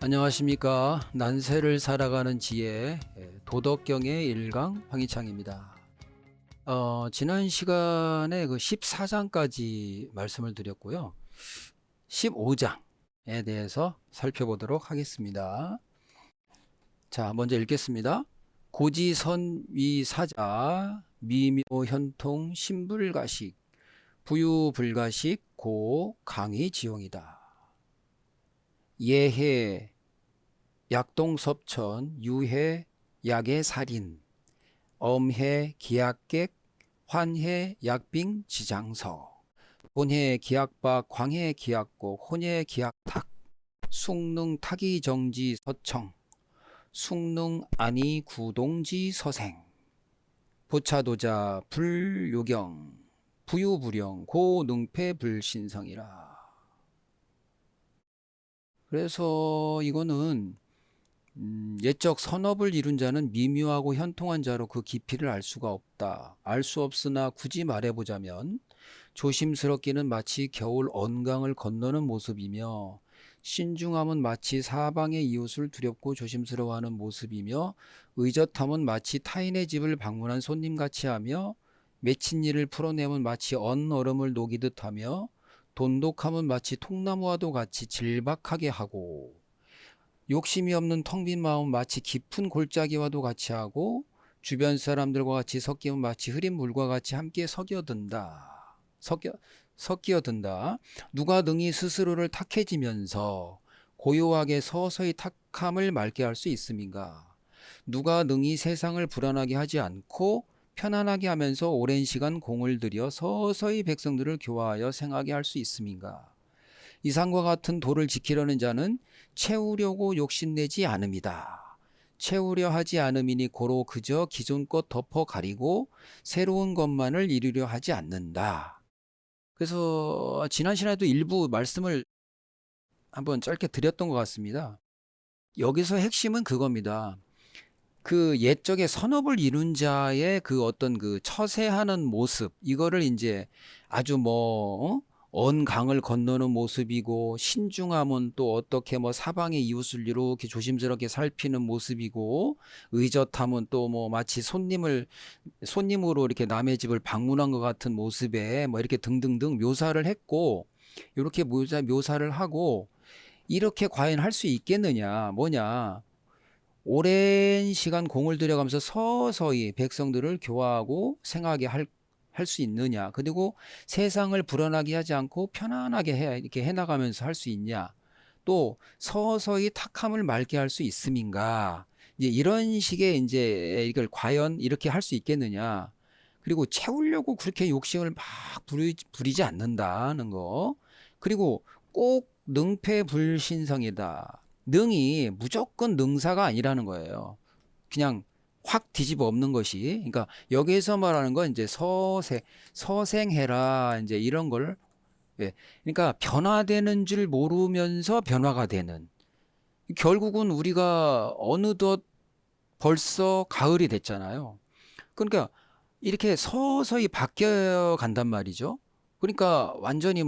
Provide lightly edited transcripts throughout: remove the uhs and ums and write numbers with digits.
안녕하십니까. 난세를 살아가는 지혜 도덕경의 1강 황희창입니다. 지난 시간에 그 14장까지 말씀을 드렸고요. 15장에 대해서 살펴보도록 하겠습니다. 자, 먼저 읽겠습니다. 고지선위사자 미묘현통 신불가식 부유불가식 고 강의지용이다. 예해 약동섭천 유해 약의살인 엄해 기약객 환해 약빙 지장서 본해 기약박 광해 기약곡 혼해 기약탁 숭능 타기정지 서청 숭능 안이 구동지 서생 보차도자 불요경 부유불영 고능패 불신성이라. 그래서 이거는 예적 선업을 이룬 자는 미묘하고 현통한 자로 그 깊이를 알 수가 없다. 알 수 없으나 굳이 말해보자면 조심스럽기는 마치 겨울 언강을 건너는 모습이며 신중함은 마치 사방의 이웃을 두렵고 조심스러워하는 모습이며 의젓함은 마치 타인의 집을 방문한 손님같이 하며 맺힌 일을 풀어내면 마치 언 얼음을 녹이듯 하며 돈독함은 마치 통나무와도 같이 질박하게 하고 욕심이 없는 텅 빈 마음은 마치 깊은 골짜기와도 같이 하고 주변 사람들과 같이 섞이면 마치 흐린 물과 같이 함께 섞여든다. 누가 능히 스스로를 탁해지면서 고요하게 서서히 탁함을 맑게 할 수 있음인가? 누가 능히 세상을 불안하게 하지 않고 편안하게 하면서 오랜 시간 공을 들여 서서히 백성들을 교화하여 생하게 할 수 있음인가? 이상과 같은 도를 지키려는 자는 채우려고 욕심내지 않음이다. 채우려 하지 않음이니 고로 그저 기존 것 덮어 가리고 새로운 것만을 이루려 하지 않는다. 그래서 지난 시간에도 일부 말씀을 한번 짧게 드렸던 것 같습니다. 여기서 핵심은 그겁니다. 그 옛적의 선업을 이룬 자의 그 어떤 그 처세하는 모습, 이거를 이제 아주 언 강을 건너는 모습이고, 신중함은 또 어떻게 사방의 이웃을 이렇게 조심스럽게 살피는 모습이고, 의젓함은 또 마치 손님으로 이렇게 남의 집을 방문한 것 같은 모습에 이렇게 등등등 묘사를 했고, 이렇게 묘사를 하고, 이렇게 과연 할 수 있겠느냐, 오랜 시간 공을 들여가면서 서서히 백성들을 교화하고 생하게 할 수 있느냐, 그리고 세상을 불안하게 하지 않고 편안하게 이렇게 해나가면서 할 수 있냐, 또 서서히 탁함을 맑게 할 수 있음인가, 이제 이런 식의 이제 이걸 과연 이렇게 할 수 있겠느냐, 그리고 채우려고 그렇게 욕심을 막 부리지 않는다는 거, 그리고 꼭 능패불신성이다. 능이 무조건 능사가 아니라는 거예요. 그냥 확 뒤집어 엎는 것이. 그러니까 여기에서 말하는 건 이제 서생해라, 이제 이런 걸. 예. 그러니까 변화되는 줄 모르면서 변화가 되는. 결국은 우리가 어느덧 벌써 가을이 됐잖아요. 그러니까 이렇게 서서히 바뀌어 간단 말이죠. 그러니까 완전히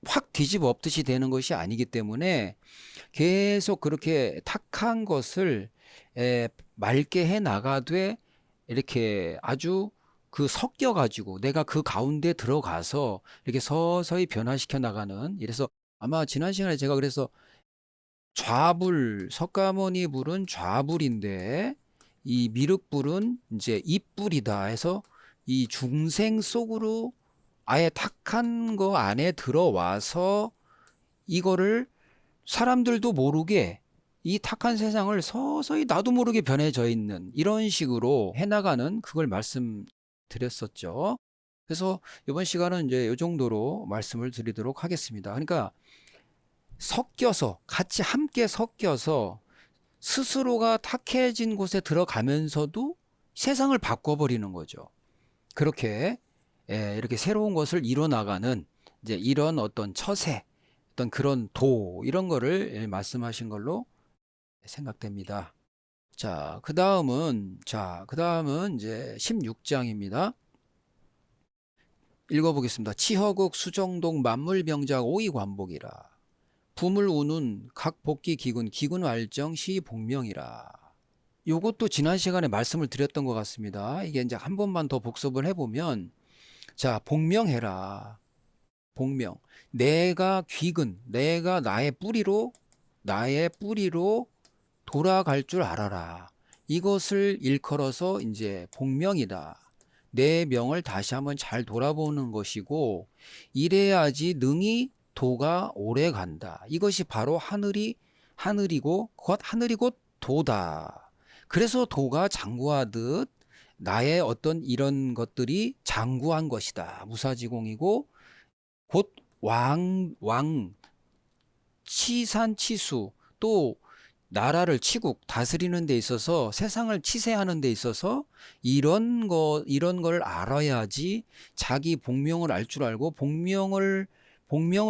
확 뒤집어 엎듯이 되는 것이 아니기 때문에 계속 그렇게 탁한 것을 맑게 해 나가되 이렇게 아주 그 섞여 가지고 내가 그 가운데 들어가서 이렇게 서서히 변화시켜 나가는. 이래서 아마 지난 시간에 제가 그래서 좌불, 석가모니 불은 좌불인데 이 미륵불은 이제 입불이다 해서 이 중생 속으로 아예 탁한 거 안에 들어와서 이거를 사람들도 모르게 이 탁한 세상을 서서히 나도 모르게 변해져 있는 이런 식으로 해나가는, 그걸 말씀드렸었죠. 그래서 이번 시간은 이제 이 정도로 말씀을 드리도록 하겠습니다. 그러니까 섞여서, 같이 함께 섞여서 스스로가 탁해진 곳에 들어가면서도 세상을 바꿔버리는 거죠. 그렇게 이렇게 새로운 것을 이뤄나가는 이제 이런 어떤 처세, 어떤 그런 도, 이런 거를 말씀하신 걸로 생각됩니다. 그 다음은 이제 16장입니다. 읽어보겠습니다. 치허국 수정동 만물병작 오이관복이라. 붐을 우는 각 복기 기군 활정 시 복명이라. 요것도 지난 시간에 말씀을 드렸던 것 같습니다. 이게 이제 한 번만 더 복습을 해보면, 자, 복명해라. 복명. 내가 내가 나의 뿌리로 돌아갈 줄 알아라. 이것을 일컬어서 이제 복명이다. 내 명을 다시 한번 잘 돌아보는 것이고, 이래야지 능히 도가 오래 간다. 이것이 바로 하늘이고 도다. 그래서 도가 장구하듯 나의 어떤 이런 것들이 장구한 것이다. 무사지공이고 곧 치산치수, 또 나라를 치국 다스리는 데 있어서, 세상을 치세하는 데 있어서 이런 걸 알아야지 자기 복명을 알 줄 알고, 복명을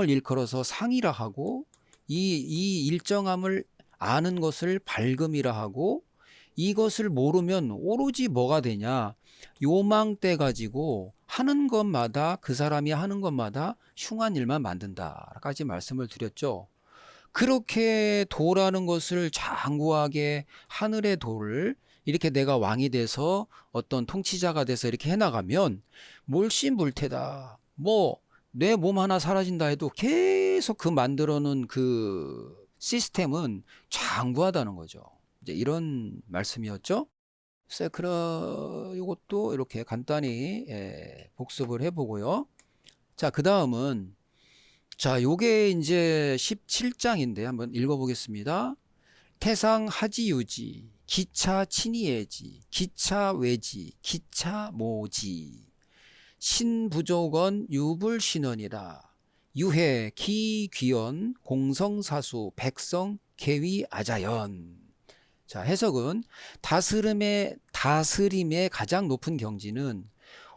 일컬어서 상이라 하고, 이 일정함을 아는 것을 발금이라 하고, 이것을 모르면 오로지 뭐가 되냐, 요망때 가지고 하는 것마다, 그 사람이 하는 것마다 흉한 일만 만든다까지 말씀을 드렸죠. 그렇게 도라는 것을 장구하게 하늘의 도를 이렇게 내가 왕이 돼서 어떤 통치자가 돼서 이렇게 해나가면 몰신물태다. 뭐 내 몸 하나 사라진다 해도 계속 그 만들어 놓은 그 시스템은 장구하다는 거죠. 이제 이런 말씀이었죠. 그래서 이것도 이렇게 간단히 복습을 해보고요. 자, 그 다음은, 자, 요게 이제 17장인데 한번 읽어보겠습니다. 태상 하지유지, 기차 친이예지, 기차 외지, 기차 모지, 신부조건 유불신원이라. 유해 기귀연 공성사수 백성 계위 아자연. 자, 해석은 다스림의 가장 높은 경지는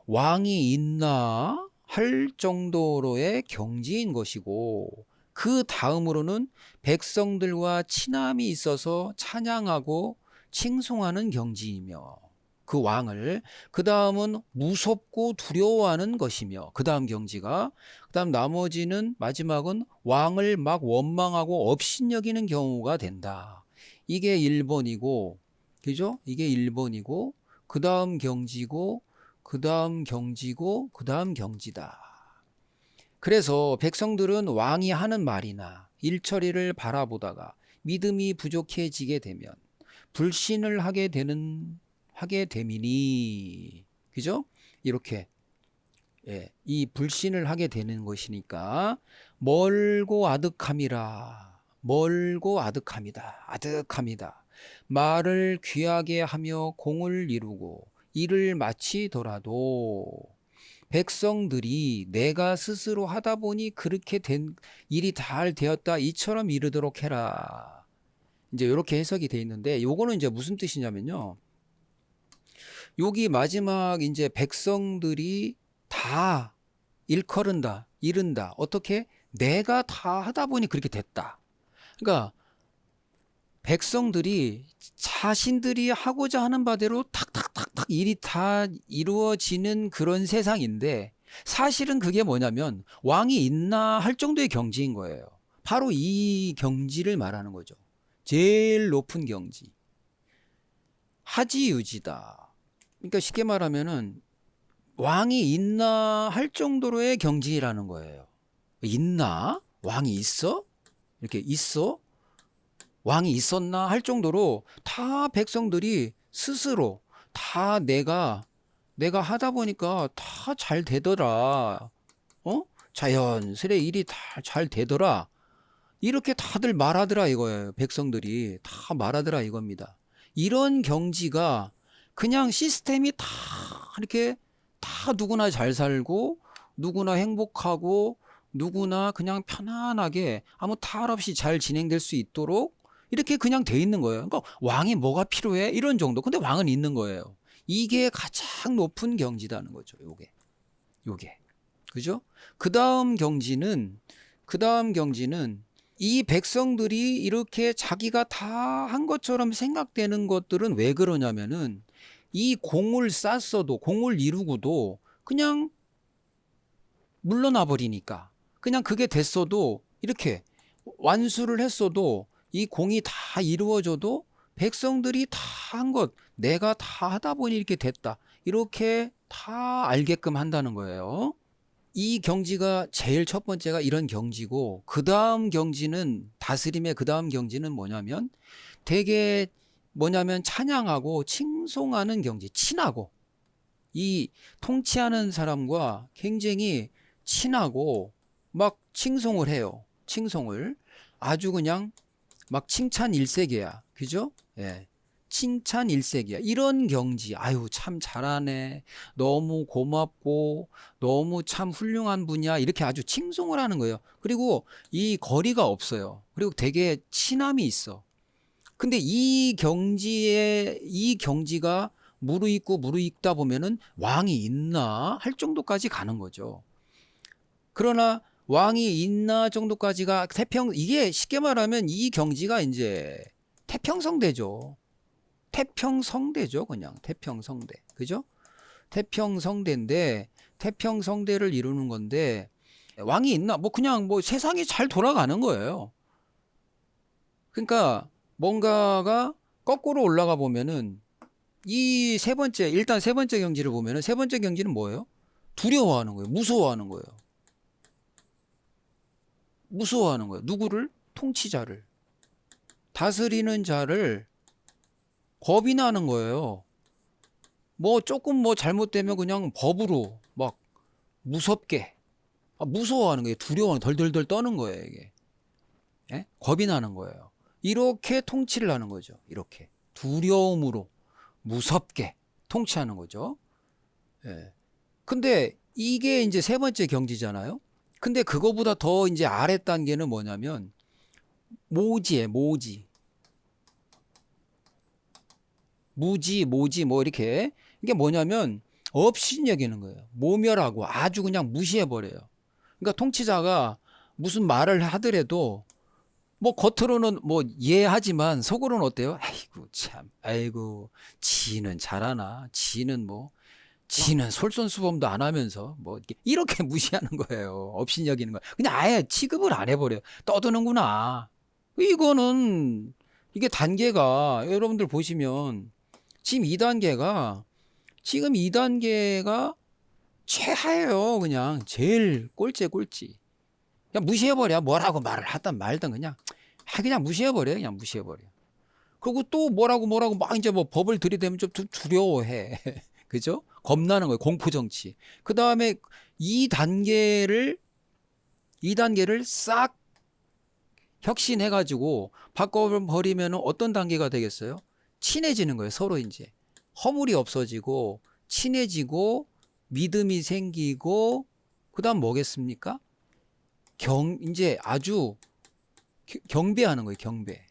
왕이 있나 할 정도로의 경지인 것이고, 그 다음으로는 백성들과 친함이 있어서 찬양하고 칭송하는 경지이며, 그 왕을, 그 다음은 무섭고 두려워하는 것이며, 그 다음 경지가, 그 다음 나머지는, 마지막은 왕을 막 원망하고 업신여기는 경우가 된다. 이게 1번이고, 그죠? 이게 1번이고, 그 다음 경지고, 그 다음 경지고, 그 다음 경지다. 그래서 백성들은 왕이 하는 말이나 일처리를 바라보다가 믿음이 부족해지게 되면 불신을 하게 됨이니, 그죠? 이렇게, 이 불신을 하게 되는 것이니까, 멀고 아득함이라. 멀고 아득함이다. 말을 귀하게 하며 공을 이루고 일을 마치더라도 백성들이 내가 스스로 하다 보니 그렇게 된 일이 잘 되었다, 이처럼 이르도록 해라. 이제 이렇게 해석이 돼 있는데, 요거는 이제 무슨 뜻이냐면요, 여기 마지막 이제 백성들이 다 이른다. 어떻게? 내가 다 하다 보니 그렇게 됐다. 그러니까 백성들이 자신들이 하고자 하는 바대로 탁탁탁탁 일이 다 이루어지는 그런 세상인데, 사실은 그게 뭐냐면 왕이 있나 할 정도의 경지인 거예요. 바로 이 경지를 말하는 거죠. 제일 높은 경지. 하지유지다. 그러니까 쉽게 말하면은 왕이 있나 할 정도로의 경지라는 거예요. 있나? 왕이 있어? 이렇게 있어? 왕이 있었나 할 정도로 다 백성들이 스스로 다 내가 하다 보니까 다 잘 되더라. 자연스레 일이 다 잘 되더라. 이렇게 다들 말하더라 이거예요. 백성들이 다 말하더라 이겁니다. 이런 경지가 그냥 시스템이 다 이렇게 다 누구나 잘 살고 누구나 행복하고 누구나 그냥 편안하게 아무 탈 없이 잘 진행될 수 있도록 이렇게 그냥 돼 있는 거예요. 그러니까 왕이 뭐가 필요해? 이런 정도. 근데 왕은 있는 거예요. 이게 가장 높은 경지다는 거죠. 요게. 그죠? 그 다음 경지는 이 백성들이 이렇게 자기가 다 한 것처럼 생각되는 것들은 왜 그러냐면은, 이 공을 쌌어도, 공을 이루고도 그냥 물러나 버리니까, 그냥 그게 됐어도 이렇게 완수를 했어도 이 공이 다 이루어져도 백성들이 다 한 것, 내가 다 하다 보니 이렇게 됐다. 이렇게 다 알게끔 한다는 거예요. 이 경지가 제일 첫 번째가 이런 경지고, 그 다음 경지는, 다스림의 그 다음 경지는 뭐냐면 되게 뭐냐면 찬양하고 칭송하는 경지, 친하고, 이 통치하는 사람과 굉장히 친하고 막 칭송을 해요. 칭송을 아주 그냥 막 칭찬 일색이야. 그죠? 예. 칭찬 일색이야. 이런 경지. 아유, 참 잘하네. 너무 고맙고, 너무 참 훌륭한 분이야. 이렇게 아주 칭송을 하는 거예요. 그리고 이 거리가 없어요. 그리고 되게 친함이 있어. 근데 이 경지가 무르익다 보면은 왕이 있나 할 정도까지 가는 거죠. 그러나 왕이 있나 정도까지가 이게 쉽게 말하면 이 경지가 이제 태평성대죠. 태평성대죠. 그냥 태평성대. 그죠? 태평성대인데, 태평성대를 이루는 건데, 왕이 있나? 뭐 그냥 뭐 세상이 잘 돌아가는 거예요. 그러니까 뭔가가 거꾸로 올라가 보면은 이 세 번째, 일단 세 번째 경지를 보면은 세 번째 경지는 뭐예요? 두려워하는 거예요. 무서워하는 거예요. 무서워하는 거예요. 누구를? 통치자를. 다스리는 자를 겁이 나는 거예요. 뭐 조금 뭐 잘못되면 그냥 법으로 막 무섭게 무서워하는 거예요. 두려워, 덜덜덜 떠는 거예요, 이게. 예? 겁이 나는 거예요. 이렇게 통치를 하는 거죠. 이렇게 두려움으로 무섭게 통치하는 거죠. 예. 근데 이게 이제 세 번째 경지잖아요. 근데 그거보다 더 이제 아래 단계는 뭐냐면 모지에 모지. 무지 뭐 이렇게 이게 뭐냐면 업신여기는 거예요. 모멸하고 아주 그냥 무시해 버려요. 그러니까 통치자가 무슨 말을 하더라도 뭐 겉으로는 뭐 이해하지만 속으로는 어때요? 아이고 참, 아이고 지는 잘하나, 지는 솔선수범도 안 하면서 뭐 이렇게 무시하는 거예요. 업신여기는 거예요. 그냥 아예 취급을 안 해버려요. 떠드는구나. 이거는 이게 단계가 여러분들 보시면 지금 2단계가 최하예요. 그냥 제일 꼴찌 꼴찌. 그냥 무시해버려. 뭐라고 말을 하든 말든 그냥 무시해버려. 그냥 무시해버려. 그리고 또 뭐라고 막 이제 뭐 법을 들이대면 좀 두려워해. 그죠? 겁나는 거예요. 공포정치. 그 다음에 2단계를 싹 혁신해가지고 바꿔버리면 어떤 단계가 되겠어요? 친해지는 거예요. 서로 이제. 허물이 없어지고, 친해지고, 믿음이 생기고, 그 다음 뭐겠습니까? 이제 아주 경배하는 거예요. 경배.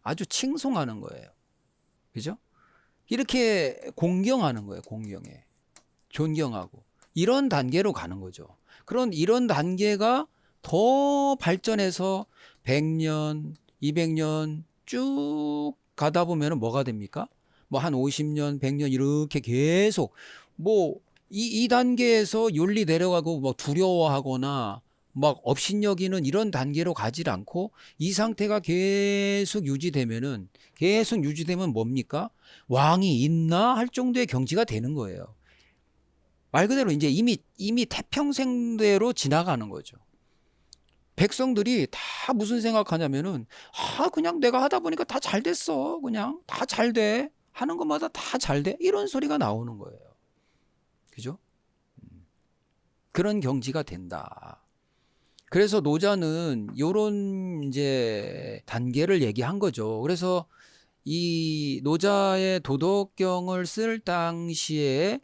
아주 칭송하는 거예요. 그죠? 이렇게 공경하는 거예요. 공경해. 존경하고. 이런 단계로 가는 거죠. 이런 단계가 더 발전해서 100년, 200년 쭉 가다 보면 뭐가 됩니까? 뭐 한 50년, 100년 이렇게 계속 뭐 이 단계에서 윤리 내려가고 뭐 두려워하거나 막 업신여기는 이런 단계로 가지 않고 이 상태가 계속 유지되면 뭡니까? 왕이 있나 할 정도의 경지가 되는 거예요. 말 그대로 이제 이미 태평성대로 지나가는 거죠. 백성들이 다 무슨 생각하냐면은 그냥 내가 하다 보니까 다 잘 됐어. 그냥 다 잘 돼. 하는 것마다 다 잘 돼. 이런 소리가 나오는 거예요. 그죠? 그런 경지가 된다. 그래서 노자는 요런 이제 단계를 얘기한 거죠. 그래서 이 노자의 도덕경을 쓸 당시에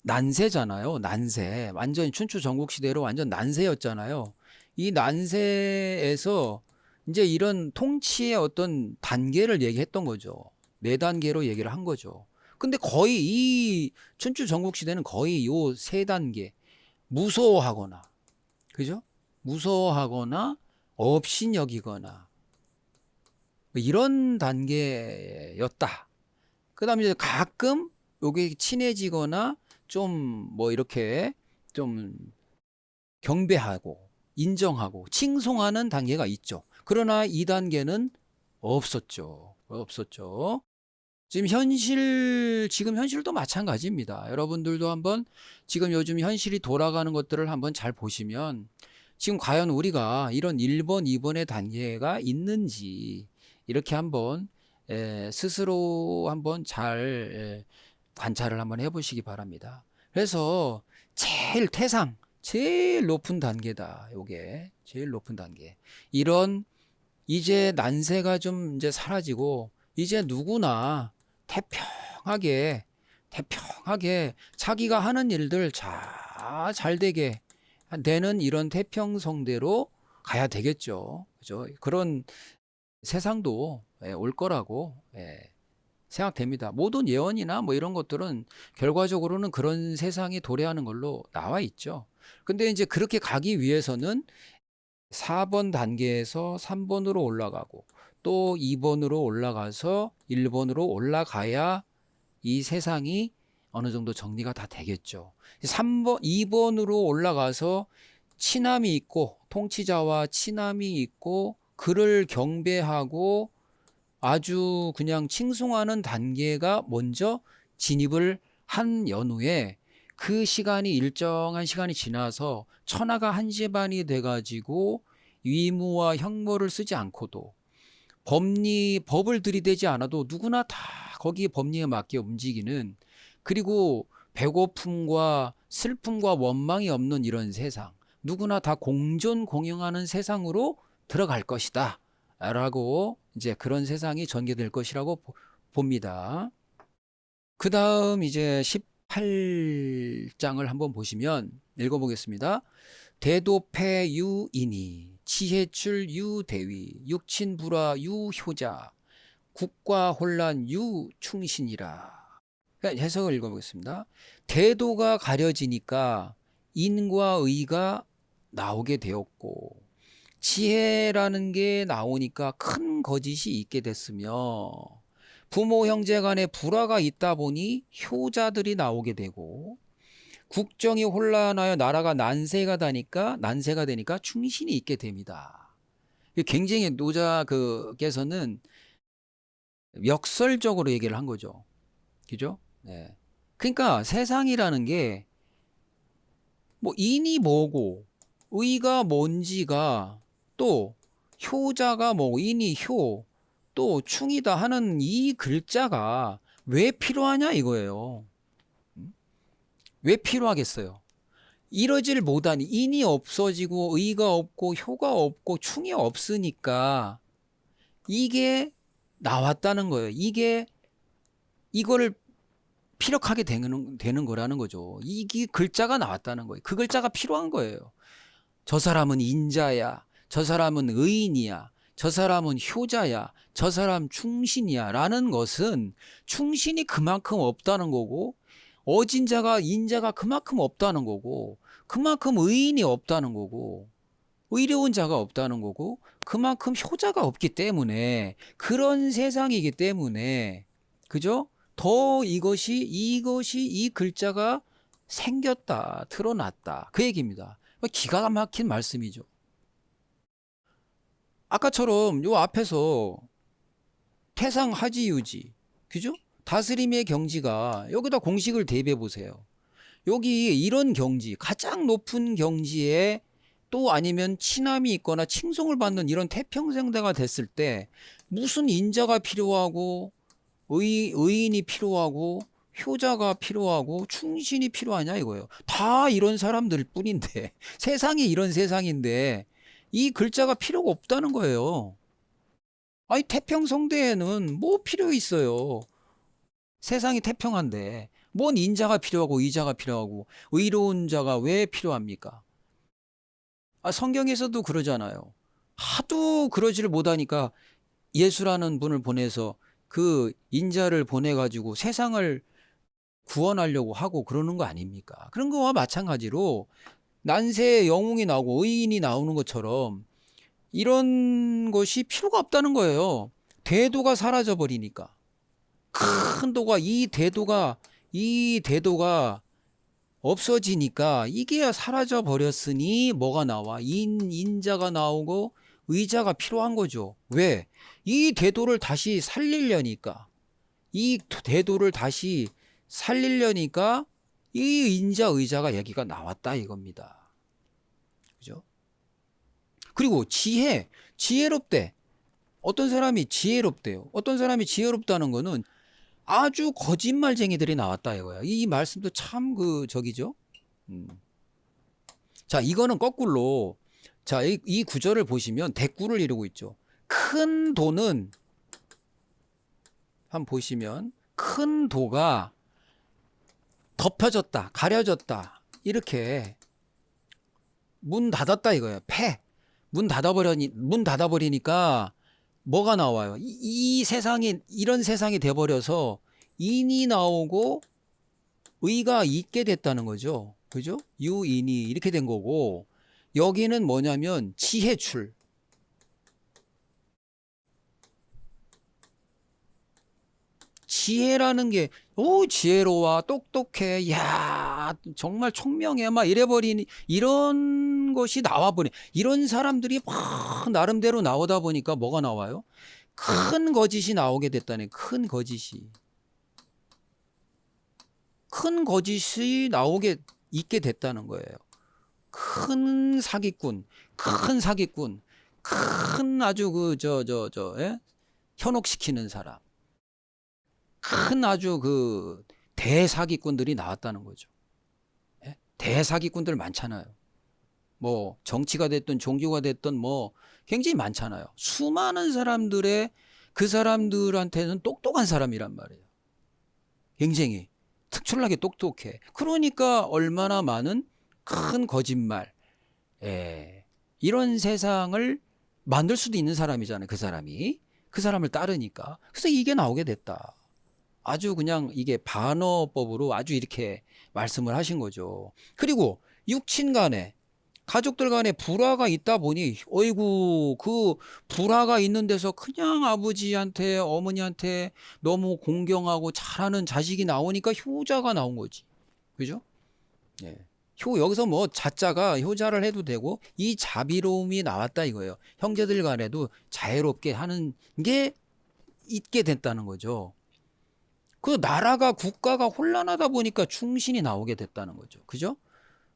난세잖아요. 난세. 완전 춘추 전국시대로 완전 난세였잖아요. 이 난세에서 이제 이런 통치의 어떤 단계를 얘기했던 거죠. 네 단계로 얘기를 한 거죠. 근데 거의 이 춘추 전국시대는 거의 요 세 단계. 무서워하거나, 그죠? 무서워하거나, 업신여기거나, 이런 단계였다. 그 다음에 이제 가끔 요게 친해지거나 좀 뭐 이렇게 좀 경배하고 인정하고 칭송하는 단계가 있죠. 그러나 이 단계는 없었죠. 지금 현실도 마찬가지입니다. 여러분들도 한번 지금 요즘 현실이 돌아가는 것들을 한번 잘 보시면 지금 과연 우리가 이런 1번, 2번의 단계가 있는지 이렇게 한번 스스로 한번 잘 관찰을 한번 해보시기 바랍니다. 그래서 제일 높은 단계다. 요게 제일 높은 단계. 이런 이제 난세가 좀 이제 사라지고 이제 누구나 태평하게 자기가 하는 일들 잘 되게 되는 이런 태평성대로 가야 되겠죠. 그죠? 그런 세상도 올 거라고 생각됩니다. 모든 예언이나 뭐 이런 것들은 결과적으로는 그런 세상이 도래하는 걸로 나와 있죠. 근데 이제 그렇게 가기 위해서는 4번 단계에서 3번으로 올라가고 또 2번으로 올라가서 1번으로 올라가야 이 세상이 어느 정도 정리가 다 되겠죠. 2번으로 올라가서 친함이 있고 통치자와 친함이 있고 그를 경배하고 아주 그냥 칭송하는 단계가 먼저 진입을 한 연후에 그 시간이 일정한 시간이 지나서 천하가 한집안이 돼가지고 위무와 형모를 쓰지 않고도 법을 들이대지 않아도 누구나 다 거기 법리에 맞게 움직이는, 그리고 배고픔과 슬픔과 원망이 없는 이런 세상, 누구나 다 공존공영하는 세상으로 들어갈 것이다 라고 이제 그런 세상이 전개될 것이라고 봅니다. 그 다음 이제 18장을 한번 보시면 읽어보겠습니다. 대도패유인이 치해출 유대위 육친불화 유효자 국가혼란 유충신이라. 해석을 읽어보겠습니다. 대도가 가려지니까 인과 의가 나오게 되었고 지혜라는 게 나오니까 큰 거짓이 있게 됐으며 부모 형제 간에 불화가 있다 보니 효자들이 나오게 되고 국정이 혼란하여 나라가 난세가 되니까 충신이 있게 됩니다. 굉장히 노자께서는 역설적으로 얘기를 한 거죠. 그죠? 네. 그러니까 세상이라는 게 뭐 인이 뭐고 의가 뭔지가, 또 효자가 뭐 인이 효, 또 충이다 하는 이 글자가 왜 필요하냐 이거예요. 왜 필요하겠어요? 이러질 못하니 인이 없어지고 의가 없고 효가 없고 충이 없으니까 이게 나왔다는 거예요. 이거를 피력하게 되는 거라는 거죠. 이게 글자가 나왔다는 거예요. 그 글자가 필요한 거예요. 저 사람은 인자야, 저 사람은 의인이야, 저 사람은 효자야, 저 사람 충신이야 라는 것은 충신이 그만큼 없다는 거고, 인자가 그만큼 없다는 거고, 그만큼 의인이 없다는 거고, 의로운 자가 없다는 거고, 그만큼 효자가 없기 때문에, 그런 세상이기 때문에, 그죠? 더 이것이 이 글자가 생겼다, 드러났다, 그 얘기입니다. 기가 막힌 말씀이죠. 아까처럼 요 앞에서 태상하지유지, 그죠? 다스림의 경지가 여기다 공식을 대입해 보세요. 여기 이런 경지, 가장 높은 경지에 또 아니면 친함이 있거나 칭송을 받는 이런 태평성대가 됐을 때 무슨 인자가 필요하고 의인이 필요하고 효자가 필요하고 충신이 필요하냐 이거예요. 다 이런 사람들 뿐인데 세상이 이런 세상인데 이 글자가 필요가 없다는 거예요. 아니 태평성대에는 뭐 필요 있어요. 세상이 태평한데 뭔 인자가 필요하고 의자가 필요하고 의로운 자가 왜 필요합니까? 성경에서도 그러잖아요. 하도 그러지를 못하니까 예수라는 분을 보내서 그 인자를 보내가지고 세상을 구원하려고 하고 그러는 거 아닙니까? 그런 거와 마찬가지로 난세에 영웅이 나오고 의인이 나오는 것처럼 이런 것이 필요가 없다는 거예요. 대도가 사라져 버리니까. 큰 도가 이 대도가 없어지니까 이게 사라져 버렸으니 뭐가 나와? 인자가 나오고 의자가 필요한 거죠. 왜? 이 대도를 다시 살리려니까. 이 대도를 다시 살리려니까 이 인자 의자가 얘기가 나왔다 이겁니다. 그죠? 그리고 지혜롭대. 어떤 사람이 지혜롭대요. 어떤 사람이 지혜롭다는 거는 아주 거짓말쟁이들이 나왔다 이거야. 이 말씀도 참 저기죠. 자, 이거는 거꾸로. 자, 이 구절을 보시면 대꾸를 이루고 있죠. 큰 도는 한번 보시면 큰 도가 덮여졌다, 가려졌다. 이렇게 문 닫았다 이거예요. 문 닫아버리니까 뭐가 나와요? 이 세상이 이런 세상이 돼버려서 인이 나오고 의가 있게 됐다는 거죠. 그죠? 유인이 이렇게 된 거고 여기는 뭐냐면 지혜출. 지혜라는 게, 지혜로워, 똑똑해, 야, 정말 총명해, 막 이래버리니, 이런 것이 나와버리, 이런 사람들이 막 나름대로 나오다 보니까 뭐가 나와요? 큰 거짓이 나오게 됐다네, 큰 거짓이. 큰 거짓이 나오게, 있게 됐다는 거예요. 큰 사기꾼, 큰 아주 현혹시키는 사람. 큰 아주 대사기꾼들이 나왔다는 거죠. 예? 대사기꾼들 많잖아요. 뭐 정치가 됐든 종교가 됐든 뭐 굉장히 많잖아요. 수많은 그 사람들한테는 똑똑한 사람이란 말이에요. 굉장히 특출나게 똑똑해. 그러니까 얼마나 많은 큰 거짓말, 이런 세상을 만들 수도 있는 사람이잖아요. 그 사람을 따르니까. 그래서 이게 나오게 됐다. 아주 그냥 이게 반어법으로 아주 이렇게 말씀을 하신 거죠. 그리고 육친 간에 가족들 간에 불화가 있다 보니 어이구 그 불화가 있는 데서 그냥 아버지한테 어머니한테 너무 공경하고 잘하는 자식이 나오니까 효자가 나온 거지. 그죠? 예. 여기서 뭐 자자가 효자를 해도 되고 이 자비로움이 나왔다 이거예요. 형제들 간에도 자유롭게 하는 게 있게 됐다는 거죠. 그 나라가 국가가 혼란하다 보니까 충신이 나오게 됐다는 거죠. 그죠?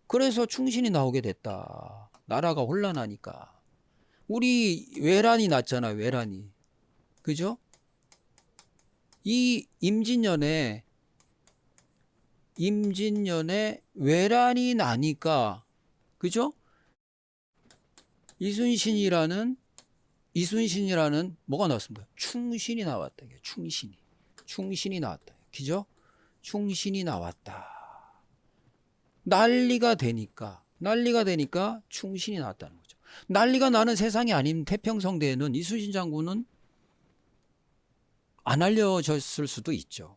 그래서 충신이 나오게 됐다. 나라가 혼란하니까. 우리 외란이 났잖아, 외란이. 그죠? 이 임진년에 외란이 나니까, 그죠? 이순신이라는 뭐가 나왔습니다. 충신이 나왔다. 충신이 나왔다. 그죠? 충신이 나왔다. 난리가 되니까 충신이 나왔다는 거죠. 난리가 나는 세상이 아닌 태평성대에는 이순신 장군은 안 알려졌을 수도 있죠.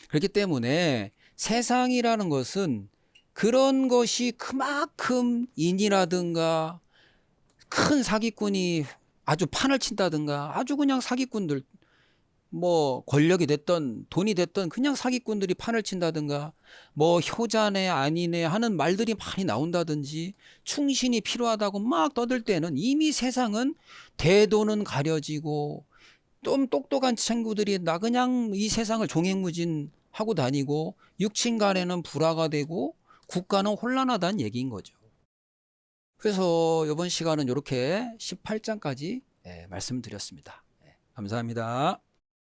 그렇기 때문에 세상이라는 것은 그런 것이 그만큼 인이라든가 큰 사기꾼이 아주 판을 친다든가 아주 그냥 사기꾼들 뭐 권력이 됐던 돈이 됐던 그냥 사기꾼들이 판을 친다든가 뭐 효자네 아니네 하는 말들이 많이 나온다든지 충신이 필요하다고 막 떠들 때는 이미 세상은 대도는 가려지고 좀 똑똑한 친구들이 나 그냥 이 세상을 종횡무진하고 다니고 육친 간에는 불화가 되고 국가는 혼란하다는 얘기인 거죠. 그래서 이번 시간은 이렇게 18장까지 말씀드렸습니다. 감사합니다.